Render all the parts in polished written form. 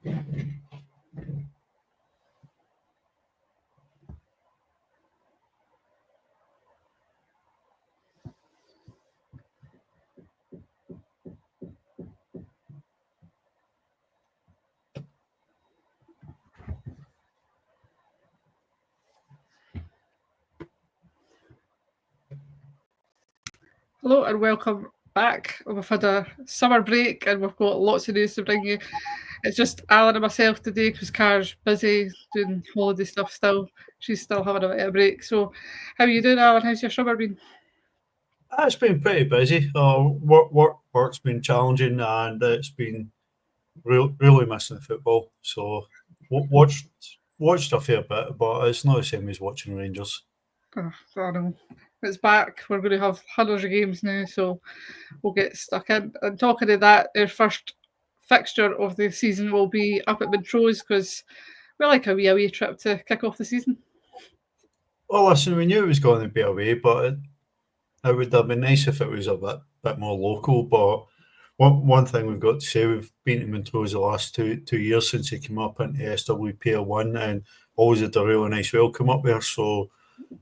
Hello and welcome back. We've had a summer break and we've got lots of news to bring you. It's just Alan and myself today because Car's busy doing holiday stuff still. She's still having a bit of a break. So, how are you doing, Alan? How's your summer been? It's been pretty busy. Work's been challenging, and it's been really missing football. So, watched a fair bit, but it's not the same as watching Rangers. Oh, I know. It's back. We're going to have hundreds of games now, so we'll get stuck in. And talking of that, our first fixture of the season will be up at Montrose because we like a wee away trip to kick off the season. Well, listen, we knew it was going to be away, but it would have been nice if it was a bit more local. But one thing we've got to say, we've been to Montrose the last two years since he came up into SWPL 1 and always had a really nice welcome up there. So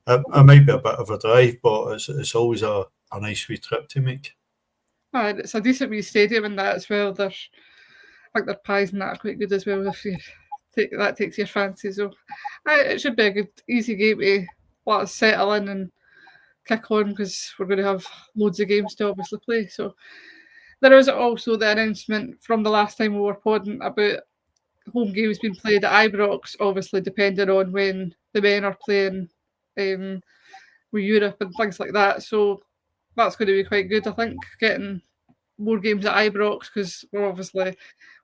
it might be a bit of a drive, but it's always a nice wee trip to make. And it's a decent wee stadium in that as well. I think their pies and that are quite good as well if you that takes your fancy. So it should be a good, easy game to let us settle in and kick on because we're going to have loads of games to obviously play. So there is also the announcement from the last time we were podding about home games being played at Ibrox, obviously depending on when the men are playing with Europe and things like that. So that's going to be quite good, I think, getting more games at Ibrox because we obviously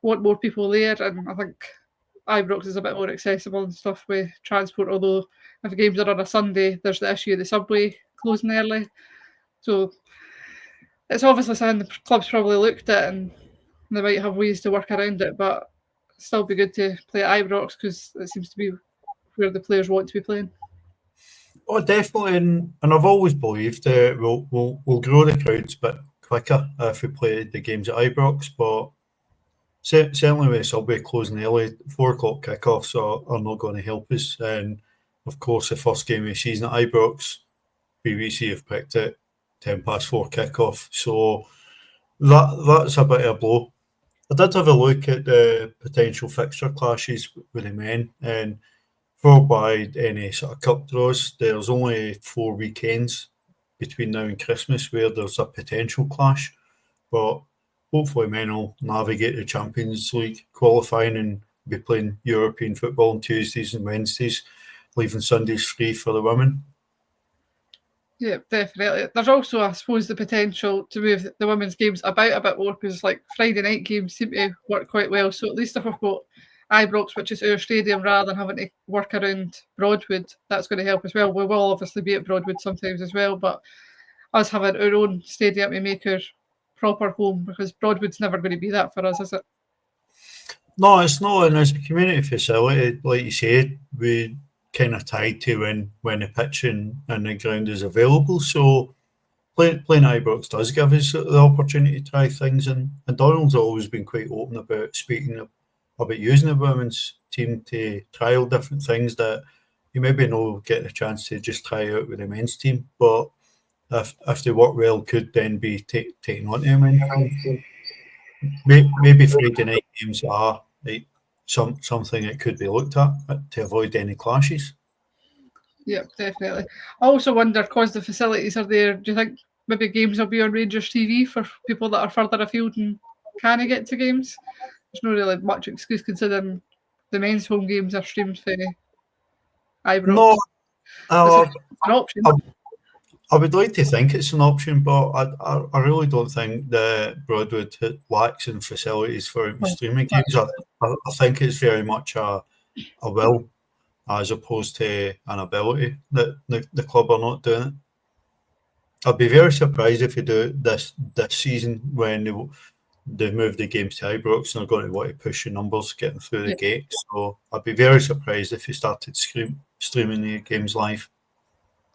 want more people there, and I think Ibrox is a bit more accessible and stuff with transport, although if the games are on a Sunday, there's the issue of the subway closing early. So it's obviously something the club's probably looked at and they might have ways to work around it, but still be good to play at Ibrox because it seems to be where the players want to be playing. Oh, definitely, and I've always believed that we'll grow the crowds a bit quicker if we play the games at Ibrox, but certainly with Subway closing early, 4 o'clock kickoffs are not going to help us. And of course, the first game of the season at Ibrox, BBC have picked it 4:10 kickoff, so that's a bit of a blow. I did have a look at the potential fixture clashes with the men, and followed by any sort of cup draws, there's only 4 weekends between now and Christmas where there's a potential clash. But hopefully men will navigate the Champions League qualifying and be playing European football on Tuesdays and Wednesdays, leaving Sundays free for the women. Yeah, definitely. There's also, I suppose, the potential to move the women's games about a bit more because, like, Friday night games seem to work quite well. So at least if we've got Ibrox, which is our stadium, rather than having to work around Broadwood, that's going to help as well. We will obviously be at Broadwood sometimes as well, but us having our own stadium to make our proper home because Broadwood's never going to be that for us, is it? No, it's not. And as a community facility, like you said, we kind of tied to when the pitch and the ground is available. So playing Ibrox does give us the opportunity to try things. And Donald's always been quite open about speaking about using the women's team to trial different things that you maybe not get a chance to just try out with the men's team. But if they work well, could then be taken on to the men's team. Maybe Friday night games are like something that could be looked at to avoid any clashes. Yeah, definitely. I also wonder, because the facilities are there, do you think maybe games will be on Rangers TV for people that are further afield and can't get to games? There's not really much excuse considering the men's home games are streamed for Ibrox. No, it's an option. I would like to think it's an option, but I really don't think that Broadwood lacks in facilities for streaming games. I think it's very much a will as opposed to an ability that the club are not doing it. I'd be very surprised if they do it this season when they move the games to Ibrox and they're going to want to push the numbers getting through the gate. So I'd be very surprised if they started streaming the games live.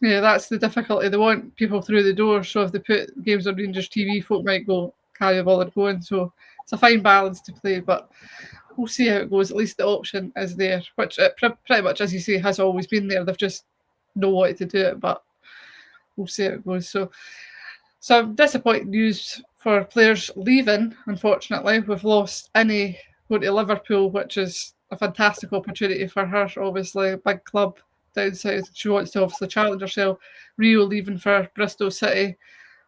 Yeah, that's the difficulty. They want people through the door, so if they put games on Rangers TV, folk might go, can't be bothered going. So it's a fine balance to play, but we'll see how it goes. At least the option is there, which it pretty much, as you say, has always been there. They've just not wanted to do it, but we'll see how it goes. So some disappointing news for players leaving, unfortunately. We've lost Innie going to Liverpool, which is a fantastic opportunity for her, obviously, a big club down south. She wants to obviously challenge herself. Rio leaving for Bristol City,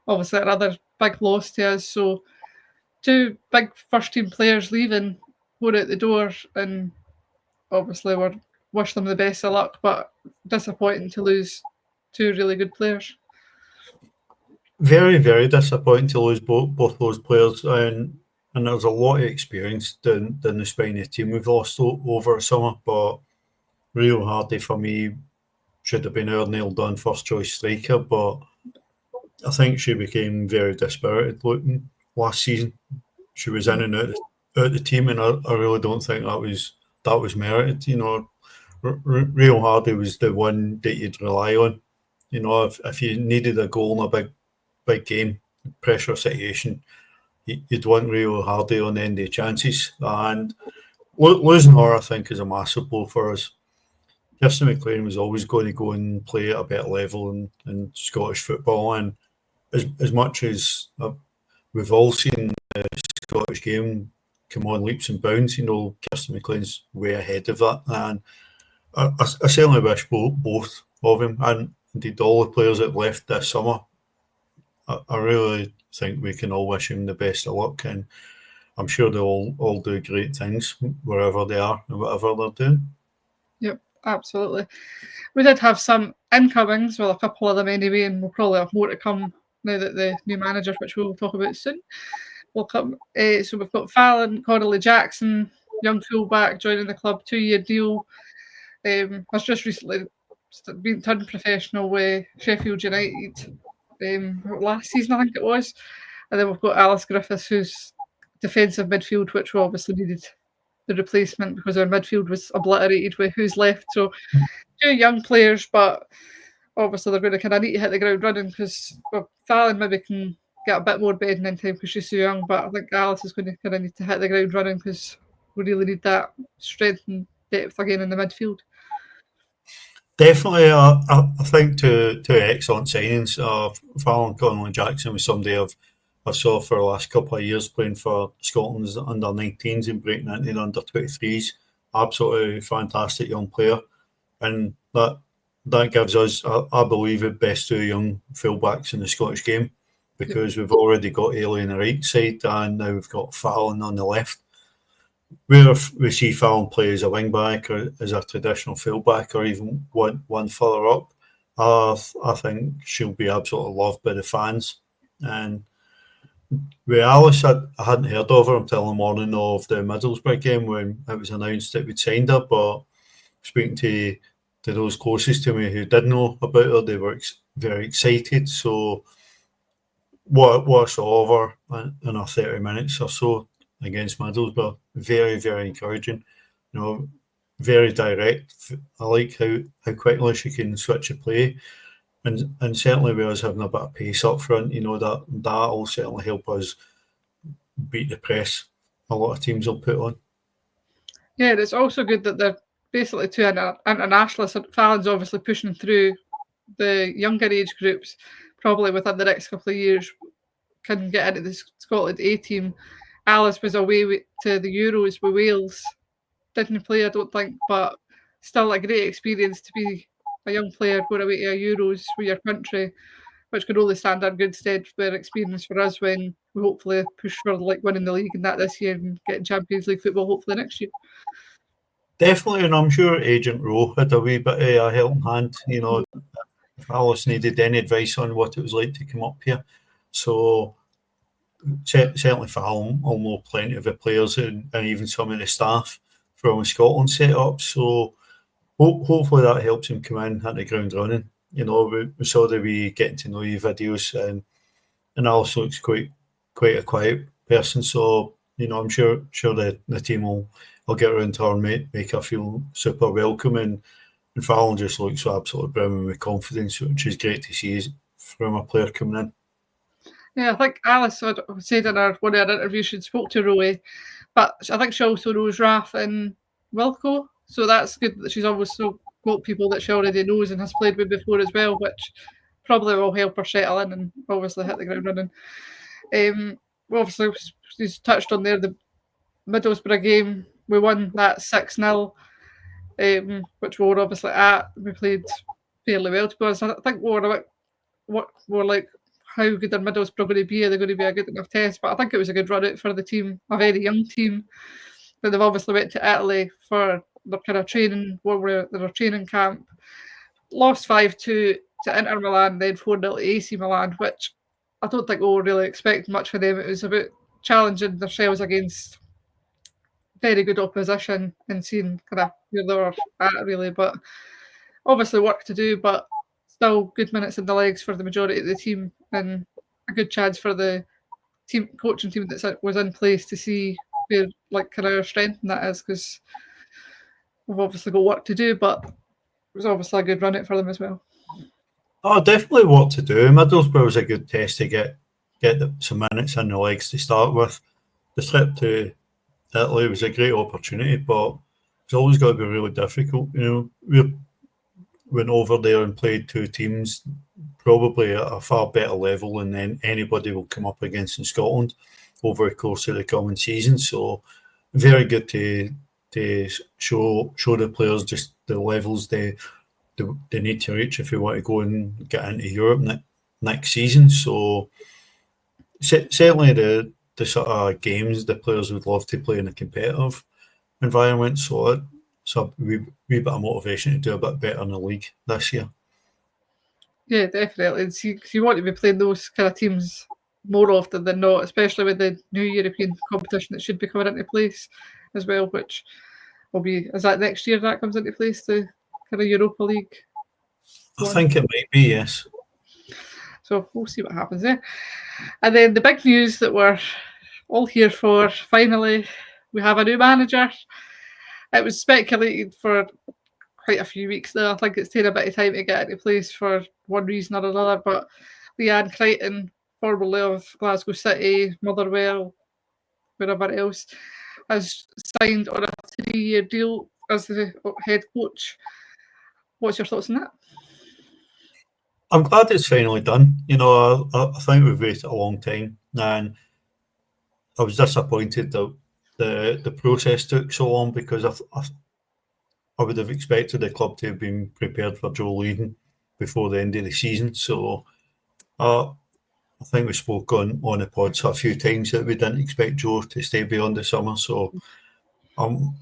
obviously another big loss to us. So two big first team players leaving, going out the door, and obviously we wish them the best of luck, but disappointing to lose two really good players. Very, very disappointing to lose both those players, and there's a lot of experience down the spine of the team we've lost over summer. But Rio Hardy for me should have been our nailed on first choice striker, but I think she became very dispirited looking last season. She was in and out the team, and I really don't think that was merited. You know, Rio Hardy was the one that you'd rely on. You know, if you needed a goal in a big game, pressure situation, you'd want Rio Hardy on the end of the chances. And losing her, I think, is a massive blow for us. Kirsten McLean was always going to go and play at a better level in Scottish football, and as much as we've all seen the Scottish game come on leaps and bounds, you know, Kirsten McLean's way ahead of that, and I certainly wish both of them, and indeed all the players that left this summer, I really think we can all wish him the best of luck, and I'm sure they'll all do great things wherever they are and whatever they're doing. Yep, absolutely. We did have some incomings, well, a couple of them anyway, and we'll probably have more to come now that the new manager, which we'll talk about soon, will come. So we've got Fallon Connolly Jackson, young fullback, joining the club, 2-year deal. Has just recently been turned professional with Sheffield United last season, I think it was. And then we've got Alice Griffiths, who's defensive midfield, which we obviously needed the replacement because our midfield was obliterated with who's left. So two young players, but obviously they're going to kind of need to hit the ground running because Fallon maybe can get a bit more bedding in time because she's so young, but I think Alice is going to kind of need to hit the ground running because we really need that strength and depth again in the midfield. Definitely, I think two excellent signings. Fallon Connolly Jackson was somebody I saw for the last couple of years playing for Scotland's under-19s and breaking into the under-23s. Absolutely fantastic young player, and that gives us, I believe, the best two young fullbacks in the Scottish game because we've already got Ailey on the right side and now we've got Fallon on the left. Whether we see Fallon play as a wing back or as a traditional fullback or even one further up, I think she'll be absolutely loved by the fans. And with Alice, I hadn't heard of her until the morning of the Middlesbrough game when it was announced that we'd signed her. But speaking to those closest to me who did know about her, they were very excited. So what I saw of her in her 30 minutes or so against Middlesbrough, very, very encouraging. You know, very direct. I like how quickly she can switch a play. And certainly with us having a bit of pace up front, you know, that'll certainly help us beat the press a lot of teams will put on. Yeah, and it's also good that they're basically two internationalists. Fallon's obviously pushing through the younger age groups, probably within the next couple of years, can get into the Scotland A team. Alice was away to the Euros with Wales. Didn't play, I don't think, but still a great experience to be a young player going away to a Euros with your country, which could only stand in good stead for experience for us when we hopefully push for like winning the league and that this year and getting Champions League football hopefully next year. Definitely, and I'm sure Agent Rowe had a wee bit of a helping hand, you know, if Alice needed any advice on what it was like to come up here. So certainly Fallon will know plenty of the players and even some of the staff from a Scotland set-up. So hopefully that helps him come in, hit the ground running. You know, we saw the wee getting to know you videos, and Alice looks quite a quiet person. So, you know, I'm sure the team will get around to her and make her feel super welcome. And Fallon just looks absolutely brimming with confidence, which is great to see from a player coming in. Yeah, I think Alice said in one of her interviews she spoke to Rowe but I think she also knows Raf and Wilco, so that's good that she's also got people that she already knows and has played with before as well, which probably will help her settle in and obviously hit the ground running. Obviously, she's touched on there the Middlesbrough game. We won that 6-0, which we were obviously at. We played fairly well, to be honest. I think we were about what we're like, how good are Middlesbrough going to be? Are they going to be a good enough test? But I think it was a good run out for the team, a very young team. But they've obviously went to Italy for their kind of training, their training camp. Lost 5-2 to Inter Milan, then 4-0 to AC Milan, which I don't think we were really expecting much for them. It was about challenging themselves against very good opposition and seeing kind of where they were at, really. But obviously work to do, but still good minutes in the legs for the majority of the team and a good chance for the team coaching team that was in place to see where like kind of strength in that is, because we've obviously got work to do, but it was obviously a good run out for them as well. Oh, definitely what to do. Middlesbrough was a good test to get some minutes in the legs to start with. The trip to Italy was a great opportunity, but it's always got to be really difficult. You know, we went over there and played two teams probably at a far better level than anybody will come up against in Scotland over the course of the coming season. So very good to show the players just the levels they need to reach if we want to go and get into Europe next season. So certainly the sort of games the players would love to play in a competitive environment. So it's a wee bit of motivation to do a bit better in the league this year. Yeah, definitely. So you want to be playing those kind of teams more often than not, especially with the new European competition that should be coming into place as well, which will be, is that next year that comes into place, the kind of Europa League one? I think it might be, yes. So we'll see what happens there. And then the big news that we're all here for, finally, we have a new manager. It was speculated for quite a few weeks now. I think it's taken a bit of time to get into place for one reason or another, but Leanne Crichton, formerly of Glasgow City, Motherwell, wherever else, has signed on a 3-year deal as the head coach. What's your thoughts on that? I'm glad it's finally done. You know, I think we've waited a long time, and I was disappointed that the process took so long, because I would have expected the club to have been prepared for Joe leaving before the end of the season. So I think we spoke on the pods a few times that we didn't expect Joe to stay beyond the summer. So I'm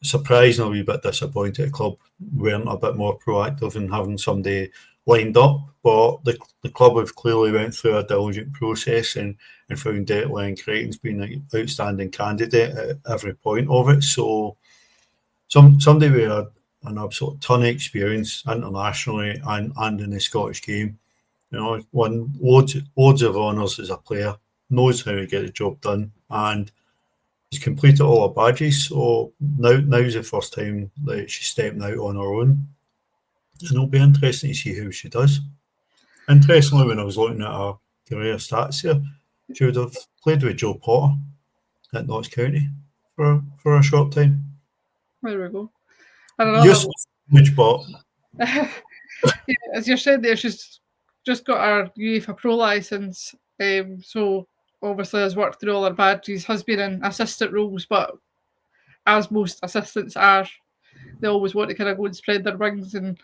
surprised and a wee bit disappointed the club weren't a bit more proactive in having somebody lined up. But the club have clearly went through a diligent process and found out Leanne Crichton's been an outstanding candidate at every point of it. So somebody with an absolute ton of experience internationally and in the Scottish game. You know, won loads of honours as a player, knows how to get the job done, and has completed all her badges. So now's the first time that she's stepping out on her own, and it'll be interesting to see how she does. Interestingly, when I was looking at her career stats here, she would have played with Joe Potter at Notts County for a short time. There we go. Huge but yeah, as you said there, she's just got her UEFA Pro licence, so obviously has worked through all her badges, has been in assistant roles, but as most assistants are, they always want to kind of go and spread their wings, and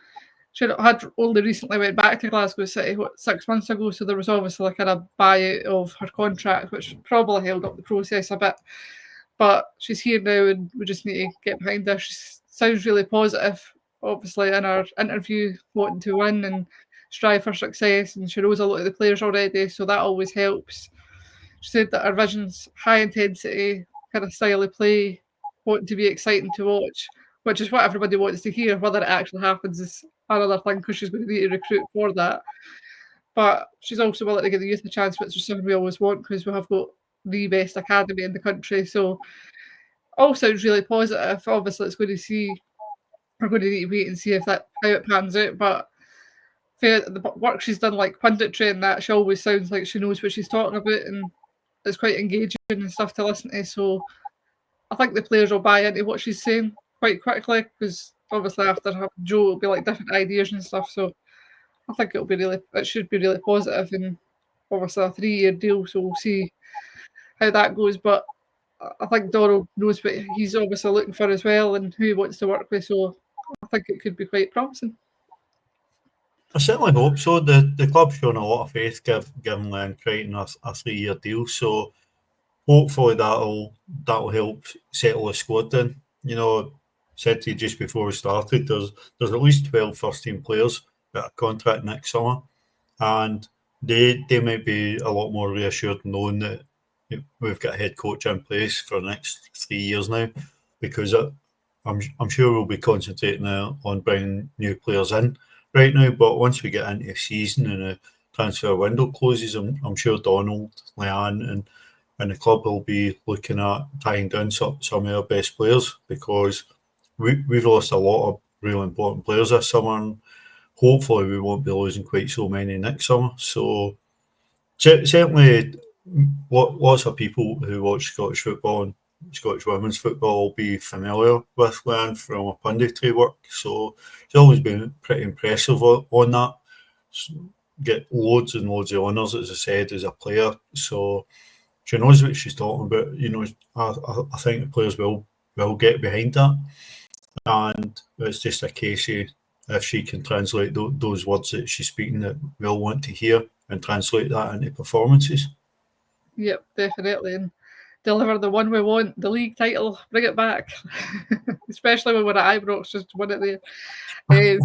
she had only recently went back to Glasgow City, 6 months ago, so there was obviously a kind of buyout of her contract, which probably held up the process a bit. But she's here now, and we just need to get behind her. She sounds really positive, obviously, in her interview, wanting to win and strive for success, and she knows a lot of the players already, so that always helps. She said that her vision's high intensity, kind of style of play, wanting to be exciting to watch, which is what everybody wants to hear. Whether it actually happens is another thing, because she's going to need to recruit for that. But she's also willing to give the youth a chance, which is something we always want, because we have got the best academy in the country. So all sounds really positive. Obviously, we're going to need to wait and see how it pans out. But for the work she's done, like punditry and that, she always sounds like she knows what she's talking about, and it's quite engaging and stuff to listen to. So I think the players will buy into what she's saying quite quickly because obviously after having Joe, it'll be like different ideas and stuff. So I think it should be really positive and obviously a 3-year deal. So we'll see how that goes. But I think Donald knows what he's obviously looking for as well and who he wants to work with. So I think it could be quite promising. I certainly hope so. The club's shown a lot of faith giving Leanne Crichton a 3-year deal, so hopefully that'll help settle the squad in. You know, said to you just before we started, there's at least 12 first team players that are contract next summer, and they might be a lot more reassured knowing that we've got a head coach in place for the next 3 years now, because I'm sure we'll be concentrating on bringing new players in right now. But once we get into the season and the transfer window closes, I'm sure Donald, Leanne, and the club will be looking at tying down some of our best players, because we've lost a lot of really important players this summer, and hopefully we won't be losing quite so many next summer. So certainly lots of people who watch Scottish football and Scottish women's football will be familiar with Leanne from her punditry work. So it's always been pretty impressive on that. Get loads and loads of honours, as I said, as a player. So she knows what she's talking about. You know, I think the players will get behind that, and it's just a case of if she can translate those words that she's speaking that we'll want to hear and translate that into performances. Yep, definitely, and deliver the one we want, the league title, bring it back, especially when we're at Ibrox, just win it there.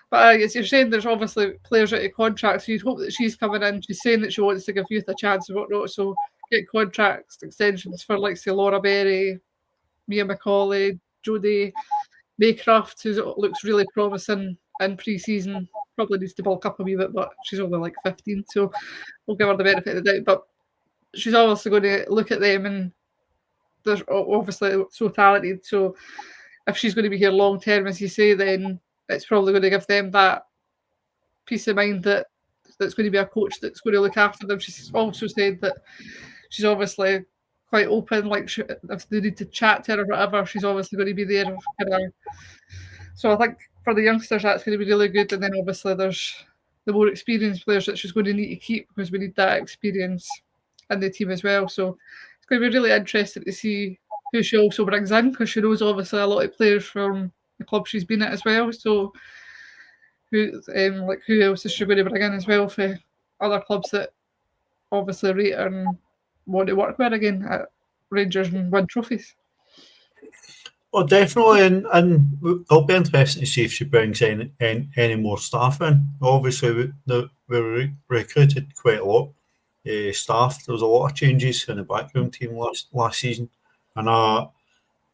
But as you're saying, there's obviously players out of contracts, so you'd hope that she's coming in. She's saying that she wants to give youth a chance and whatnot, so get contracts, extensions for, like, say, Laura Berry, Mia McCauley, Jodie Maycroft, who looks really promising in pre-season. Probably needs to bulk up a wee bit, but she's only like 15, so we'll give her the benefit of the doubt. But she's obviously going to look at them, and there's obviously so talented. So if she's going to be here long term, as you say, then it's probably going to give them that peace of mind that that's going to be a coach that's going to look after them. She's also said that she's obviously quite open, like if they need to chat to her or whatever, she's obviously going to be there. So I think for the youngsters, that's going to be really good. And then obviously there's the more experienced players that she's going to need to keep, because we need that experience in the team as well. So it's going to be really interesting to see who she also brings in, because she knows obviously a lot of players from the club she's been at as well. So who else is she going to bring in as well for other clubs that obviously rate her and want to work with again at Rangers and win trophies? Well, definitely, and it'll be interesting to see if she brings any more staff in. Obviously, we recruited quite a lot staff. There was a lot of changes in the backroom team last season, and that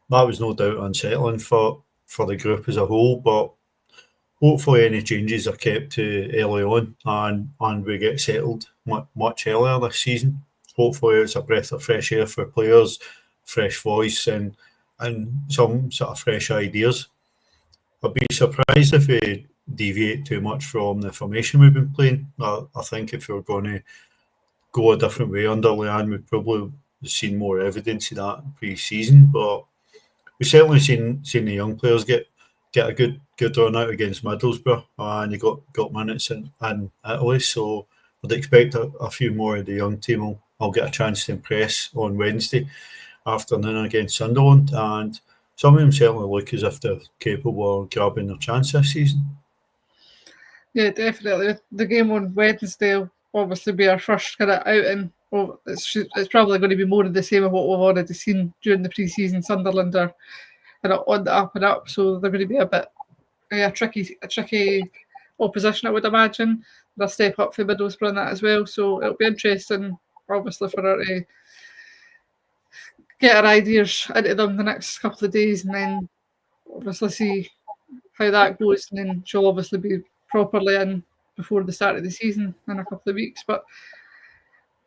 was no doubt unsettling for the group as a whole. But hopefully, any changes are kept to early on, and we get settled much earlier this season. Hopefully, it's a breath of fresh air for players, fresh voice, and some sort of fresh ideas. I'd be surprised if we deviate too much from the formation we've been playing. I think if we were going to go a different way under Leanne, we'd probably have seen more evidence of that pre-season. But we've certainly seen the young players get a good run out against Middlesbrough, and they got minutes in Italy. So I'd expect a few more of the young team will get a chance to impress on Wednesday afternoon against Sunderland, and some of them certainly look as if they're capable of grabbing their chance this season. Yeah, definitely. The game on Wednesday will obviously be our first kind of outing. Well, it's probably going to be more of the same of what we've already seen during the pre-season. Sunderland are kind of on the up and up, so they're going to be a bit a tricky opposition, I would imagine. They'll step up for Middlesbrough and that as well, so it'll be interesting, obviously, for her to get our ideas into them the next couple of days, and then obviously see how that goes, and then she'll obviously be properly in before the start of the season in a couple of weeks. But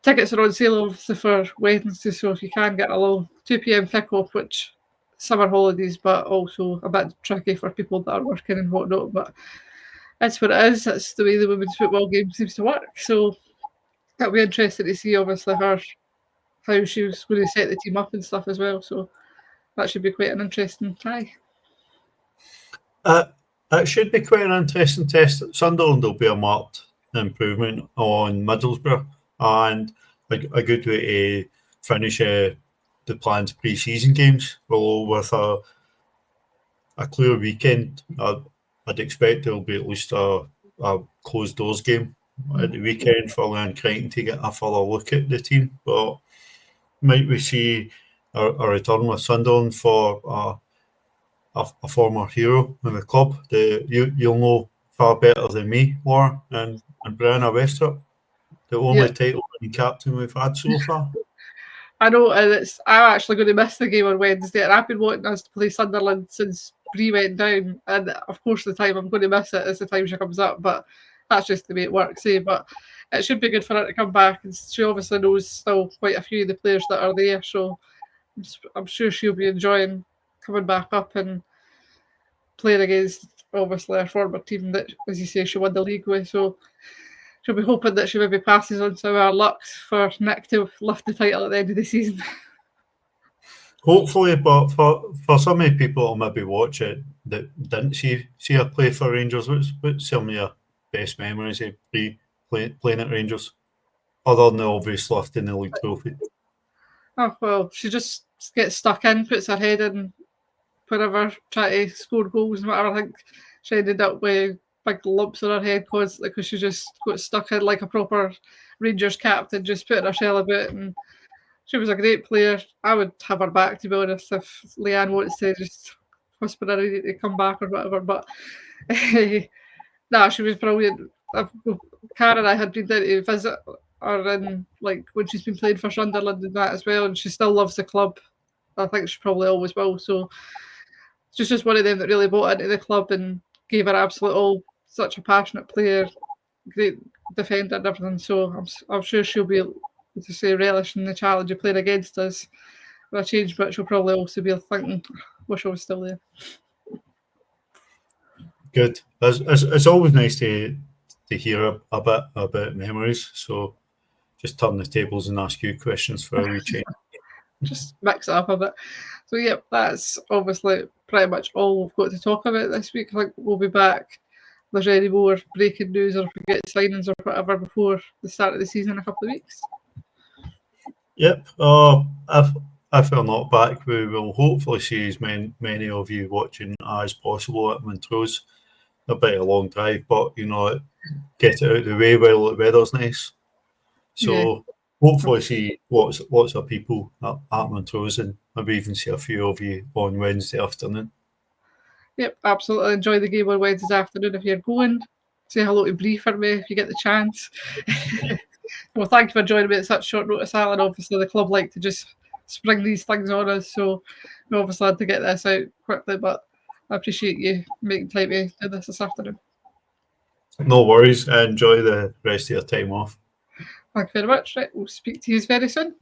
tickets are on sale obviously for Wednesday, so if you can get a little 2 p.m. kick-off, which summer holidays, but also a bit tricky for people that are working and whatnot, but that's what it is. That's the way the women's football game seems to work. So it'll be interesting to see obviously how she was going to set the team up and stuff as well. So that should be quite an interesting tie. It should be quite an interesting test. Sunderland will be a marked improvement on Middlesbrough, and a good way to finish the planned pre-season games. Well, with a clear weekend, I'd expect there'll be at least a closed doors game at the weekend for Leanne Crichton to get a further look at the team. But might we see a return with Sunderland for a former hero in the club? You'll know far better than me, Laura, and Brianna Western, the only title-winning captain we've had so far. I know, and I'm actually going to miss the game on Wednesday, and I've been wanting us to play Sunderland since Bree went down, and of course the time I'm going to miss it is the time she comes up, but that's just the way it works, eh? But it should be good for her to come back, and she obviously knows still quite a few of the players that are there, so I'm sure she'll be enjoying coming back up and playing against obviously her former team that, as you say, she won the league with, so she'll be hoping that she maybe passes on some of our luck for Nick to lift the title at the end of the season. Hopefully, but for some of the people that maybe watch it that didn't see her play for Rangers, what's some of your best memories of playing at Rangers, other than the obvious lifting the league trophy? Oh, well, she just gets stuck in, puts her head in whenever, trying to score goals and whatever. I think she ended up with big lumps on her head constantly because she just got stuck in like a proper Rangers captain, just putting her shell about. And she was a great player. I would have her back, to be honest, if Leanne wants to just whisper her to come back or whatever. But she was brilliant. Cara and I had been there to visit her in, like, when she's been playing for Sunderland and that as well, and she still loves the club. I think she probably always will. So she's just one of them that really bought into the club and gave her absolute all. Such a passionate player, great defender and everything. So I'm sure she'll be, as I say, relishing the challenge of playing against us for a change, but she'll probably also be thinking, wish I was still there. Good. It's always nice to hear a bit about memories. So just turn the tables and ask you questions for a wee change. Just mix it up a bit. So yeah, that's obviously pretty much all we've got to talk about this week. I think we'll be back if there's any more breaking news or if we get signings or whatever before the start of the season in a couple of weeks. Yep. If we're not back, we will hopefully see as many of you watching as possible at Montrose. A bit of a long drive, but get it out of the way while the weather's nice. So hopefully see lots of people at Montrose, and maybe even see a few of you on Wednesday afternoon. Yep, absolutely. Enjoy the game on Wednesday afternoon if you're going. Say hello to Bree for me if you get the chance. Well, thank you for joining me at such short notice, Alan. Obviously, the club like to just spring these things on us, so we obviously had to get this out quickly, but I appreciate you making time to do this afternoon. No worries. Enjoy the rest of your time off. Thank you very much. Right, we'll speak to you very soon.